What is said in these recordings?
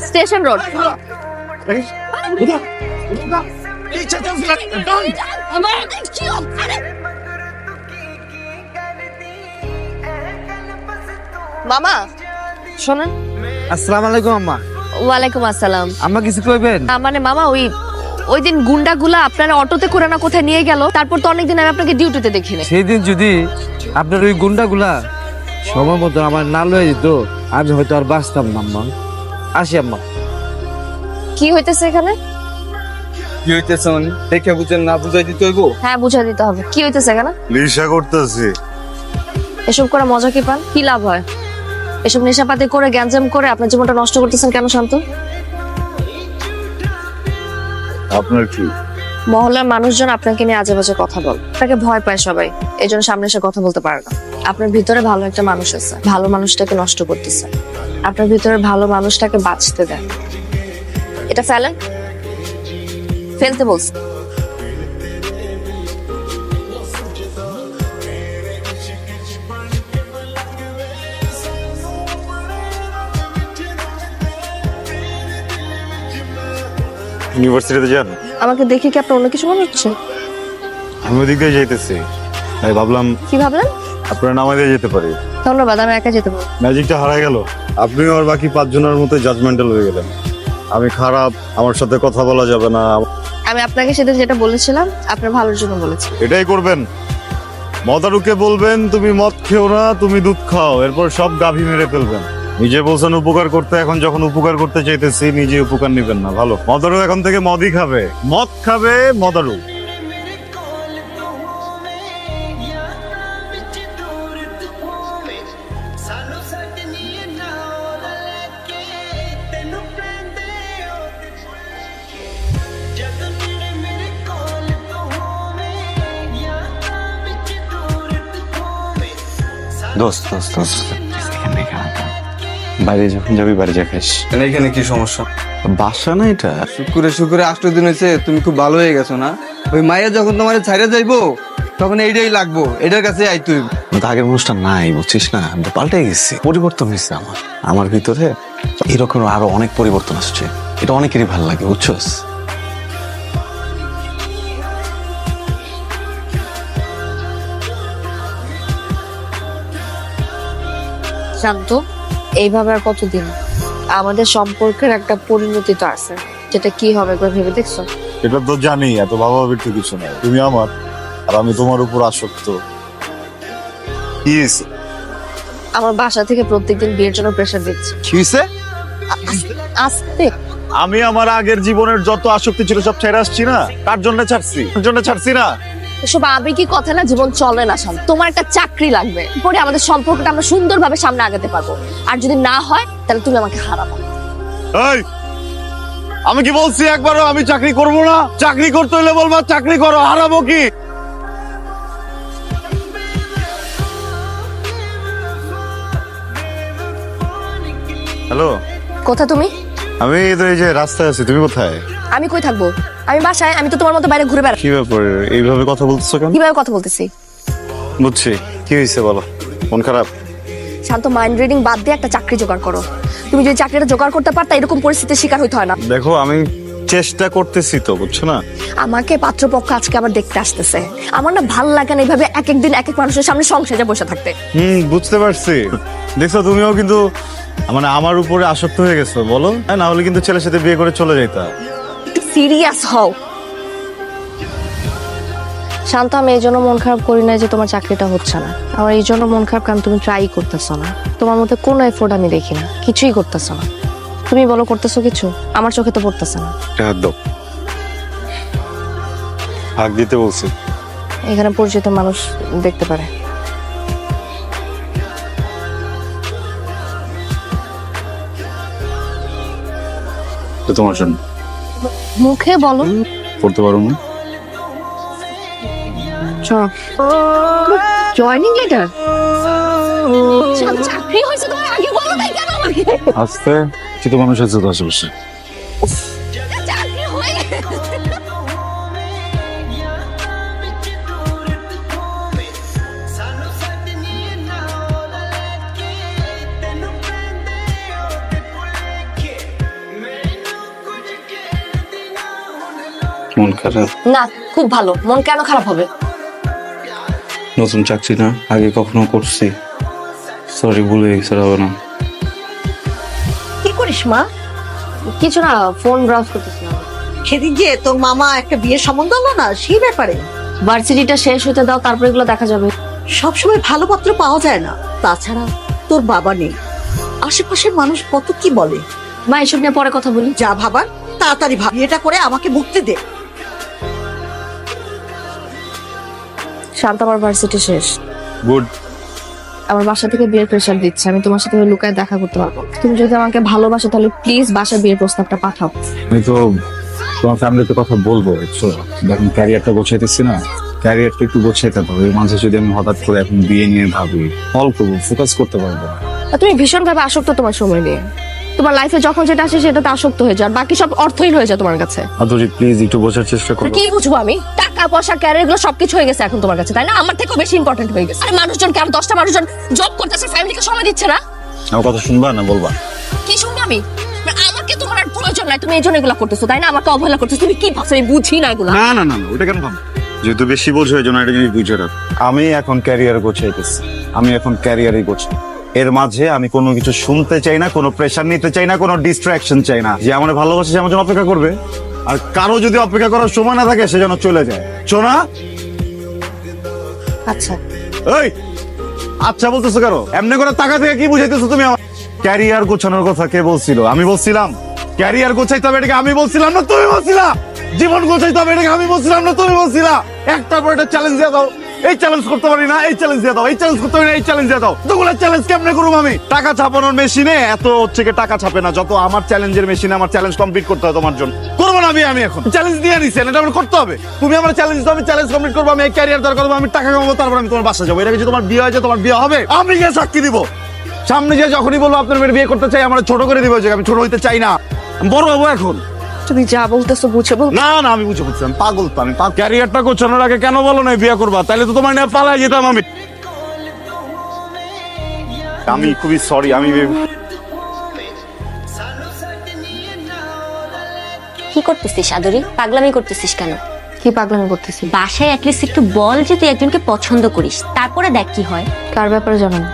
Station road. মামা শোনেন। আসসালামু আলাইকুম আম্মা। ওয়ালাইকুম আসসালাম। আম্মা কিছু কইবেন? মানে মামা ওই দিন গুন্ডাগুলা আপনারা অটোতে করে না কোথায় নিয়ে গেল, তারপর তো অনেকদিন আমি আপনাকে ডিউটিতে দেখিনি। সেই দিন যদি আপনার ওই গুন্ডাগুলা সময় মতো আমার না লয়ে যেত, আমি হয়তো আর বাঁচতাম না আম্মা। আসি আম্মা। কি হইতেছে এখানে? কি হইতেছে মানে দেখে বুঝেন না, বুঝাই দিতে হইব? হ্যাঁ বুঝা দিতে হবে। কি হইতেছে এখানে? নেশা করতেছি। এসব করে মজা কি পান? কি লাভ হয়? এসব নেশাপাতি করে গ্যাঞ্জাম করে আপনার জীবনটা নষ্ট করতেছেন কেন শান্ত? আপনার কি? মহল্লার মানুষজন আপনাকে নিয়ে আজে বাজে কথা বল, তাকে ভয় পায় সবাই, এই জন্য সামনে এসে কথা বলতে পারে না। আপনার ভিতরে ভালো একটা মানুষ আছে, ভালো মানুষটাকে নষ্ট করতেছে। আপনার ভিতরে ভালো মানুষটাকে বাঁচতে দেন। এটা ফেলেন, ফেলতে বলছি। ইউনিভার্সিটিতে যান? আমাকে দেখে কি আপনার অন্য কিছু মনে হচ্ছে? আমি ওদিক দিয়ে যাইতেছি, তাই ভাবলাম কি ভাবলেন? আপনার নামা দিয়ে যেতে পারি। ধন্যবাদ, আমি একা যেতে পারবো। ম্যাজিকটা হারাই গেল। আপনিও আর বাকি 5 জনের মতো জাজমেন্টাল হয়ে গেলেন। আমি খারাপ, আমার সাথে কথা বলা যাবে না। আমি আপনাকে সেদিন যেটা বলেছিলাম আপনার ভালোর জন্য বলেছি। এটাই করবেন। মদারুকে বলবেন তুমি মদ খেও না, তুমি দুধ খাও, এরপর সব গাভী মেরে ফেলবেন। নিজে বলছেন উপকার করতে, এখন যখন উপকার করতে চাইতেছি নিজে উপকার নিবেন না। ভালো, মদারু এখন থেকে মদই খাবে, মদ খাবে মদারু। দোস্ত দোস্ত দোস্ত এখানে বাইরে যখন যাবি বাড়ি যা খাস। এখানে কি সমস্যা? বাসা না এটা? শুক্রে শুক্রে 8 দিন হয়েছে, তুমি খুব ভালো হয়ে গেছো না? ওই মায়ের যখন তোমার ছাইড়ে যাইবো তখন এইটাই লাগবো, এটার কাছে আইতে হইব। আগের মানুষটা নাই, বুঝছিস না? আমি তো পাল্টে গেছি, পরিবর্তন হয়েছে আমার ভিতরে। এরকম আরো অনেক পরিবর্তন আসছে, এটা অনেকেরই ভালো লাগে, বুঝছস? শান্ত, এইভাবে আর কতদিন? আমাদের সম্পর্কের একটা পরিণতি তো আছে, যেটা কি হবে একবার ভেবে দেখছো? এটা তো জানি, এত ভাবাভাবির তো কিছু নাই। তুমি আমার আর আমি তোমার উপর আসক্ত। আমার বাসা থেকে প্রত্যেকদিন বিয়ের জন্য প্রেশার দিচ্ছে। কি হইছে? আস্তে। আমি আমার আগের জীবনের যত আসক্তি ছিল সব ছেড়ে আসছি না, তার জন্য ছাড়ছি না। এসব আবেগী কথা না, জীবন চলে না শান্ত। তোমার একটা চাকরি লাগবে, পরে আমাদের সম্পর্কটা আমরা সুন্দরভাবে সামনে আগাতে পারবো। আর যদি না হয় তাহলে তুমি আমাকে হারাবো। এই, আমি কি বলছি একবারও আমি চাকরি করব না? চাকরি করতে হলে বলবা চাকরি করো, হারাবো কি? হ্যালো, কোথায় তুমি? আমি তো এই যে রাস্তায় আছি। তুমি কোথায়? আমি কই থাকবো? আমি বাসায়। আমি তো তোমার মতো বাইরে ঘুরে বেড়াই। কি ব্যাপার, এইভাবে কথা বলতেছো কেন? কিভাবে কথা বলতেছি? বুঝছি, কি হয়েছে বলো। মন খারাপ? শান্ত, মাইন্ড রিডিং বাদ দিয়ে একটা চাকরি জোগাড় করো। তুমি যদি চাকরিটা জোগাড় করতে পারতা এরকম পরিস্থিতির শিকার হইতে হয় না। দেখো, আমি চেষ্টা করতেছি তো, বুঝছো না? আমাকে পাত্রপক্ষ আজকে আবার দেখতে আসতেছে। আমার না ভাল লাগে না এইভাবে এক এক দিন এক এক মানুষের সামনে সংসারে বসে থাকতে। বুঝতে পারছি। দেখছো, তুমিও কিন্তু মানে আমার উপরে আসক্ত হয়ে গেছো। বলো, না হলে কিন্তু ছেলের সাথে বিয়ে করে চলে যাইতা। সিরিয়াস হও শান্ত। আমি এই জন্য মন খারাপ করি না যে তোমার চাকরিটা হচ্ছে না। আমার এই জন্য মন খারাপ কারণ তুমি ট্রাই করতেছো না। তোমার মধ্যে কোনো এফোর্ট আমি দেখি না, কিছুই করতেছো না। তুমি বলো করতেছো কিছু? আমার চোখে তো পড়তেছে না। হাত দাও। হাত দিতে বলছি। এখানে পরিচিত মানুষ দেখতে পারে। তো তোমার জন্য। মুখে বলো। পড়তে পারো না? Joining letter. চাকরি হয়েছে তোমার, আগে বলো নাই কেন আমাকে? আস্তে চিত মানুষ আছে তো আশেপাশে। চাকরি হয়ে গেছে। খারাপ? না, খুব ভালো। মন কেন খারাপ হবে? নতুন চাকরি না, আগে কখনো করছি। সরি, ভুলে গেছে, হবে না। কি করিস মা? কিছু না, ফোন ব্রাউজ করতেছিলাম। সেদিন যে তোর মামা একটা বিয়ের সম্বন্ধ হলো না, সেই ব্যাপারে। ভার্সিটিটা শেষ হতে দাও, তারপর এগুলো দেখা যাবে। সবসময় ভালো পাত্র পাওয়া যায় না। তাছাড়া তোর বাবা নেই, আশেপাশের মানুষ কত কি বলে। মা, এসব নিয়ে পরে কথা বলি। যা ভাবার তাড়াতাড়ি ভাব, এটা করে আমাকে মুক্তি দে। শান্ত, আমার ভার্সিটি শেষ। গুড। আমার বাসা থেকে বিয়ের প্রেশার দিচ্ছে, আমি তোমার সাথে লুকায় দেখা করতে পারবো। তুমি যদি আমাকে ভালোবাসো তাহলে প্লিজ বাসা বিয়ের প্রস্তাবটা পাঠাও। আমি তো তোমার ফ্যামিলিতে কথা বলবো, দেখুন ক্যারিয়ারটা গোছাইতেছি না, ক্যারিয়ারটা একটু গোছাইতে হবে। এর মাঝে যদি আমি হঠাৎ করে এখন বিয়ে নিয়ে ভাবি, অল্প ফোকাস করতে পারবো না। আর তুমি ভীষণ ভাবে আসক্ত তোমার সময় নিয়ে। তোমার লাইফে যখন যেটা আসে সেটাতে আসক্ত হয়ে যায়, আর বাকি সব অর্থহীন হয়ে যায় তোমার কাছে। আদরি প্লিজ একটু বোঝার চেষ্টা করো। কি বুঝবো আমি? টাকা পয়সা ক্যারিয়ার এগুলো সবকিছু হয়ে গেছে এখন তোমার কাছে, তাই না? আমার থেকেও বেশি ইম্পর্টেন্ট হয়ে গেছে। আর মানুষজনকে, আর 10টা মানুষজন জব করতেছে, ফ্যামিলিকে সময় দিচ্ছে না। আমার কথা শুনবা না বলবা? কি শুনবো আমি? আমাকে তোমার আর প্রয়োজন নাই, তুমি এই জন্য এগুলো করতেছো, তাই না? আমাকে অবহেলা করতেছো। তুমি কি ভাবছো? আমি বুঝি না এগুলো। না না না না, ওটা কেন ভাবো? যেহেতু বেশি বোঝো এই জন্য এটা জিনিস বুঝে রাখ। আমি এখন ক্যারিয়ার গোছাইতেছি, আমি এখন ক্যারিয়ারই গোছাই। এর মাঝে আমি কোনো কিছু শুনতে চাই না, কোনো প্রেশার নিতে চাই না, কোনো ডিস্ট্রাকশন চাই না। যে আমার ভালোবাসে সে আমার জন্য অপেক্ষা করবে, আর কারো যদি অপেক্ষা করার সময় না থাকে সে যেন চলে যায়। শোনা? আচ্ছা, এই আচ্ছা বলতেছো কারো? এমনি করে টাকা থেকে কি বুঝাইতেছো তুমি আমার? ক্যারিয়ার গোছানোর কথা কে বলছিল? আমি বলছিলাম। ক্যারিয়ার গোছাইতে হবে এটাকে আমি বলছিলাম না তুমি বলছিলা? জীবন গোছাইতে হবে এটাকে আমি বলছিলাম না তুমি বলছিলা? একটার পর একটা চ্যালেঞ্জ দিয়ে দাও। এই চ্যালেঞ্জ করতে পারি না, এই চ্যালেঞ্জ দিয়ে দাও। এই চ্যালেঞ্জ করতে পারি না, এই চ্যালেঞ্জ দিয়ে দাও। দুগুলা চ্যালেঞ্জ কেমনে করবো আমি? টাকা ছাপানোর মেশিনে এত হচ্ছে কি টাকা ছাপে না, যত আমার চ্যালেঞ্জের মেশিনে আমার চ্যালেঞ্জ কমপ্লিট করতে হয় তোমার জন্য। করবো না আমি এখন চ্যালেঞ্জ দিয়ে নিছেন, এটা আমার করতে হবে। তুমি আমার চ্যালেঞ্জ দাও, আমি চ্যালেঞ্জ কমপ্লিট করবো। আমি ক্যারিয়ার দরকার হবে, আমি টাকা কামাবো, তারপর আমি তোমার বাসা যাবো। এটা যদি তোমার বিয়ে হয়, তোমার বিয়ে হবে, আমি গিয়ে সাক্ষী দিব। সামনে যে যখনই বলবো আপনার মেয়ের বিয়ে করতে চাই, আমার ছোট করে দিবে, যে আমি ছোট হইতে চাই না, আমি বড় হবো এখন। তুমি যা বলতেছো বুঝে বল। না না, আমি বুঝে বলছি, আমি পাগল তো। আমি ক্যারিয়ারটা গোছানোর আগে কেন বলো না বিয়ে করবা? তাহলে তো তোমার নিয়ে পালাই যেতাম আমি। আমি খুবই সরি। আমি কি করতেছিস আদরি? পাগলামি করতেছিস কেন? কি পাগলামি করতেছি? বাসায় অ্যাটলিস্ট একটু বল যে তুই একজনকে পছন্দ করিস, তারপরে দেখ কি হয়। কার ব্যাপারে জানো না?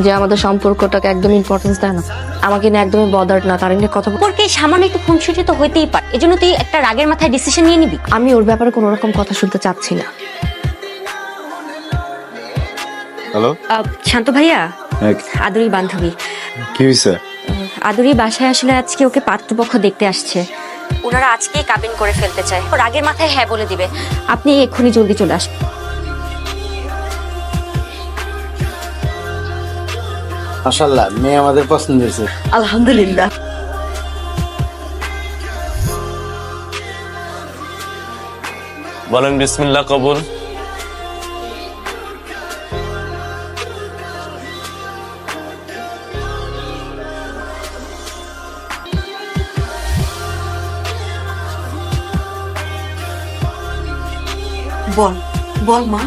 যে আমাদের সম্পর্কটাকে একদম ইম্পর্টেন্স দেয় না, আমাকে নিয়ে একদমই বদার্ড না, তার নিয়ে কথা সম্পর্কে সামান্য একটু খুনসুটি তো হইতেই পারে, এজন্য তুই একটা রাগের মাথায় ডিসিশন নিয়ে নিবি? আমি ওর ব্যাপারে কোনো রকম কথা শুনতে চাচ্ছি না। হ্যালো, শান্ত ভাইয়া, আদুরি বান্ধবী। কি হয়েছে? আদুরি বাসায় আসলে আজকে ওকে পাত্রপক্ষ দেখতে আসছে। ওনারা আজকেই কাবিন করে ফেলতে চায়। ও রাগের মাথায় হ্যাঁ বলে দিবে। আপনি এক্ষুনি জলদি চলে আসুন। মাশাআল্লাহ, মেয়ে আমাদের পছন্দ হয়েছে। আলহামদুলিল্লাহ। বলেন বিসমিল্লাহ কবুল। বল বল মা।